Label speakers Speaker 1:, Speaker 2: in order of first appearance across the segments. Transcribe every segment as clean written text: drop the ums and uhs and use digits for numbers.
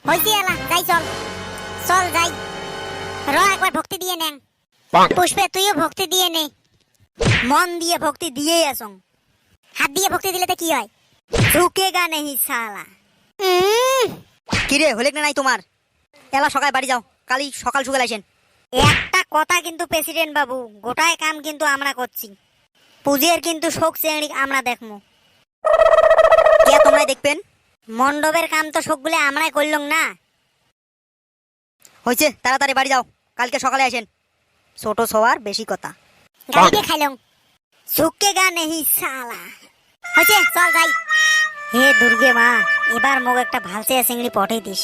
Speaker 1: হইছে এলা যাই চল চল যাই র একবার ভক্তি দিয়ে নেন পুষ্পে তুইও ভক্তি দিয়ে নে মন দিয়ে ভক্তি দিয়েই আসং হাত দিয়ে ভক্তি দিলে তো কি হয় ঝুঁকেগা নেহি শালা
Speaker 2: কিরে হলেক না নাই তোমার? এলা সকাল বাড়ি যাও, কালি সকাল সকাল আসেন।
Speaker 1: একটা কথা কিন্তু প্রেসিডেন্ট বাবু, গোটায় কাম কিন্তু আমরা করছি, পুজের কিন্তু শোক চেংড়ি আমরা দেখমু।
Speaker 2: কে তোমরাই দেখবেন?
Speaker 1: মণ্ডপের কাম তো শোকগুলো আমরাই করলাম না।
Speaker 2: হয়েছে, তাড়াতাড়ি বাড়ি যাও, কালকে সকালে আসেন। ছোট সবার বেশি কথা।
Speaker 1: গাড়িতে খাইলাম ঝুঁকেগা নেহি শালা। হয়েছে চল যাই। হে দুর্গে মা, এবার মোক একটা ভালসে চিংড়ি পটে দিস,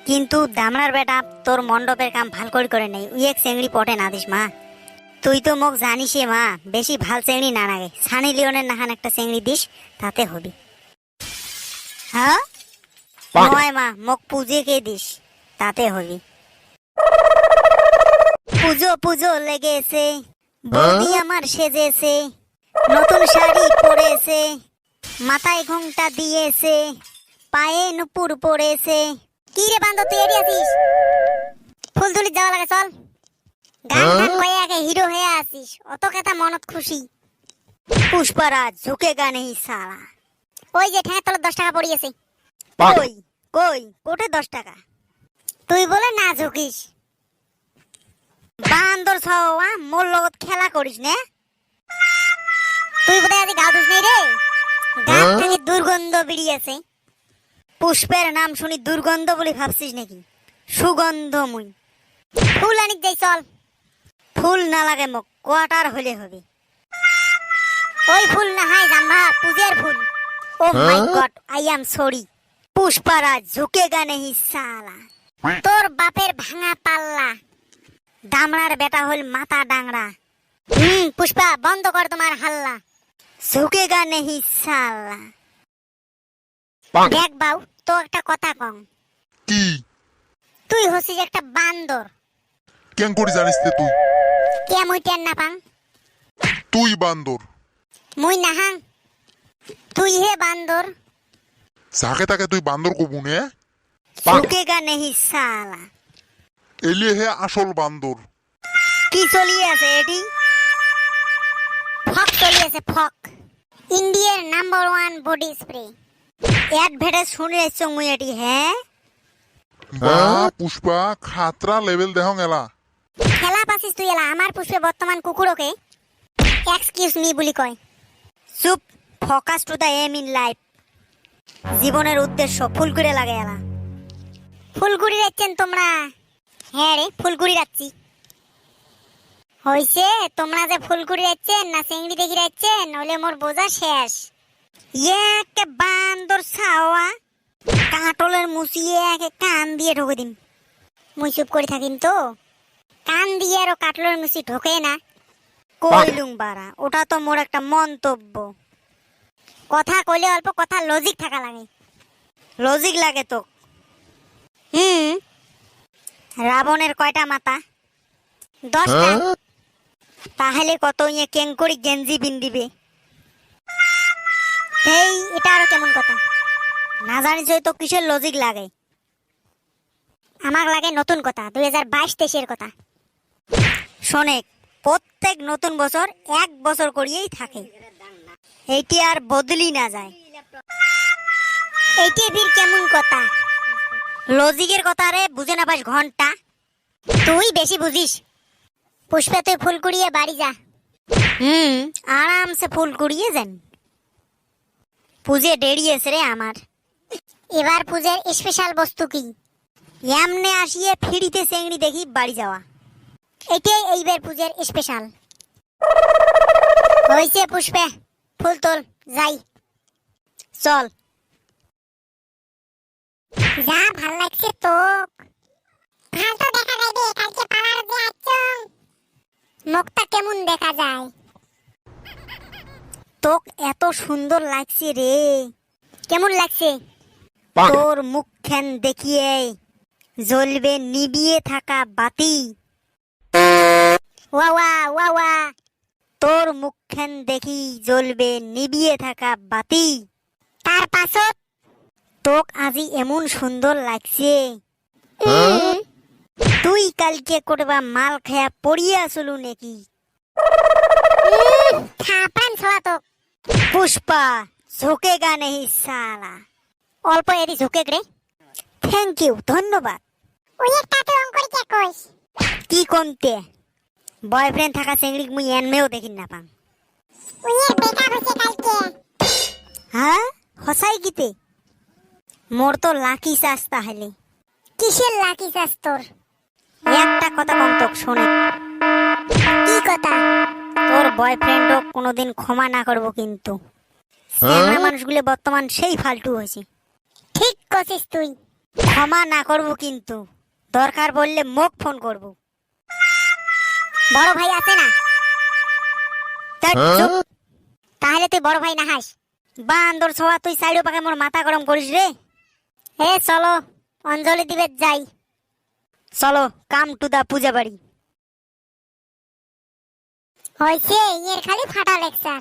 Speaker 1: কিন্তু দামড়ার বেটা তোর মণ্ডপের কাম ভাল করে নেই, উই এক চিংড়ি পটে না দিস মা। তুই তো মোক জানিসে মা, বেশি ভাল চিংড়ি না লাগে, সানি লিওনের নাহান একটা চিংড়ি দিস, তাতে হবি। হ্যাঁ নয় মা, মোক পুজে কে দিস, তাতে হবি। পুজো পুজো লেগেছে, বৌদি আমার সেজেছে, নতুন শাড়ি পরেছে, মাথায় ঘুমটা দিয়েছে, পায়ে নুপুর পড়েছে। কি রে বান্ধব, তুই এড়িয়ে আছিস? ফুল তুলি যাওয়া লাগে, চল। গান গান কয়ে আগে হিরো হয়ে আসিস, অত কথা মনত খুশি। পুষ্পারাজ ঝুঁকেগা নেহি শালা। ওই যে ঠ্যাঁ তোর 10 টাকা পড়িয়েছে।
Speaker 2: কই কই কোটে 10 টাকা?
Speaker 1: তুই বলে না ঝুঁকিস, বান্দর ছাওয়া মোর লগত খেলা করিস না। তুই বোধহয় আজ গা ধুস নেই রে, গা থেকে দুর্গন্ধ বেরিয়েছে। পুষ্পের নাম শুনি দুর্গন্ধ বলে ভাবছিস নাকি? সুগন্ধ মুই। ফুল আনিক যাই চল। ফুল না লাগে মোক, কোয়ার্টার হলে হবে। ওই ফুল না হাই জাম্বা, পূজের ফুল। Oh my god, I am sorry. Pushparaj ঝুঁকেগা নেহি শালা। তোর বাপের ভাঙা পাল্লা, দামড়ার বেটা হল মাথা ডাংরা। পুষ্পা বন্ধ কর তোমার হাল্লা, ঝুঁকেগা নেহি শালা। দেখ বাউ, তো একটা কথা কম।
Speaker 3: কি?
Speaker 1: তুই হচ্ছিস একটা বান্দর।
Speaker 3: কেন করে জানিস তে তুই?
Speaker 1: কে মুই টেন না পাং?
Speaker 3: তুই বান্দর।
Speaker 1: মুই নাহাং, তুই হে বান্দর।
Speaker 3: যাকে তাকে তুই বান্দর কবু নে?
Speaker 1: ঝুঁকেগা নেহি শালা।
Speaker 3: এলিয়ে হে আসল বান্দর।
Speaker 1: কি চলিয়ে আছে এটি? ফক চলিয়েছে ফক, ইন্ডিয়ার নাম্বার 1 বডি স্প্রে। অ্যাডভার্টাইজ শুনে আসছো মুই এটি? হ্যাঁ
Speaker 3: বা পুষ্পা, খাতরা লেভেল দেহং এলা।
Speaker 1: খেলা পাছিস তুই এলা। আমার পুষ্পে বর্তমান কুকুরকে এক্সকিউজ মি বলি কয়। চুপ, focus to the aim in life. জীবনের উদ্দেশ্য ফুলকুড়ি লাগে এলা। ফুলকুড়ি যাচ্ছেন তোমরা? হ্যাঁ রে, ফুলকুড়ি যাচ্ছি। হইছে, তোমরা যে ফুলকুড়ি যাচ্ছেন না চিংড়ি দেখি যাচ্ছেন, নইলে মোর বোঝা শেষ। একে বান্দর ছাওয়া, কাটলের মুছিয়ে একে কান দিয়ে ঢোকে দিন। মুই চুপ করে থাকিম তো, কান দিয়ে আরো কাটলের মুছি ঢোকে না। কইলুম বাড়া, ওটা তো মোর একটা মন্তব্য। কথা কইলে অল্প কথা লজিক থাকা লাগে। লজিক লাগে তো? রাবণের কয়টা মাথা? 10টা। তাহলে কত ইয়ে কেঙ্করি গেঞ্জি বিন্দিবে? এই এটা আরো কেমন কথা? না জানিস তো কিসের লজিক লাগে? আমার লাগে নতুন কথা, 2022-23-এর কথা। শোনেক, প্রত্যেক নতুন বছর 1 বছর করিয়েই থাকে, এইটি আর বদলি না যায়। এইটি ফির কেমন কথা? লজিকের কথা রে, বুঝে না পাস ঘন্টা। তুই বেশি বুঝিস। পুষ্পা তুই ফুল কুড়িয়ে বাড়ি যা। আরামসে ফুল কুড়িয়ে যান। পুজে দেরি আছে রে আমার। এবার পূজের স্পেশাল বস্তু কি? এমনে আসিয়ে ফিরিতে চেংড়ি দেখি বাড়ি যাওয়া, এটাই এইবার পূজের স্পেশাল। হইছে পুষ্পে, ফুল তোল, যাই চল। যা ভাল লাগছে তো। ভাল তো দেখা যায় রে, কালকে পাড়ার যে আছং মুখটা কেমন দেখা যায়। তোক এত সুন্দর লাগছে রে। কেমন লাগছে? তোর মুখখান দেখিয়ে জ্বলবে নিবিয়ে থাকা বাতি। ওয়া ওয়া, তোর মুখখান দেখি জ্বলবে নিবিয়ে থাকা বাতি। তার পাছত তোক আজি এমন সুন্দর লাগছে। তুই কালকে কোটবা মাল খায়া পড়িয়ে আসলু নাকি? থাপান ছড়া তো। পুষ্পা ঝোঁকেগা নেই সালা। অল্প এরি ঝোঁকে রে। থ্যাংক ইউ, ধন্যবাদ। ওই একটা তো অঙ্কর কে কইস? কি কোনতে? বয়ফ্রেন্ড থাকা চেংড়িক মুই এনমেও দেখিন না পাম। ওই এর ব্রেকআপ হইছে কালকে। হ্যাঁ হসাই গিতে? মোর তো লাকি চাস তাহলে। কিসের লাকি চাস তোর? একটা কথা কম তোক শোনে। কি কথা? তোর বয়ফ্রেন্ডও কোনোদিন ক্ষমা না করব কিন্তু। আমরা মানুষগুলো বর্তমান সেই ফালতু হয়েছে। ঠিক কছিস তুই। ক্ষমা না করব কিন্তু, দরকার পড়লে মোক ফোন করব। বড় ভাই আছে না? ধ্যাৎ, চুপ। তাহলে তুই বড় ভাই না হাস? বান্দর ছোয়া তুই সাইডো পাকে মোর মাথা গরম করিস রে। হে চলো অঞ্জলি দিবে যাই। চলো কাম টু দা পূজা বাড়ি। হয়েছে এর খালি ফাটা লেকচার।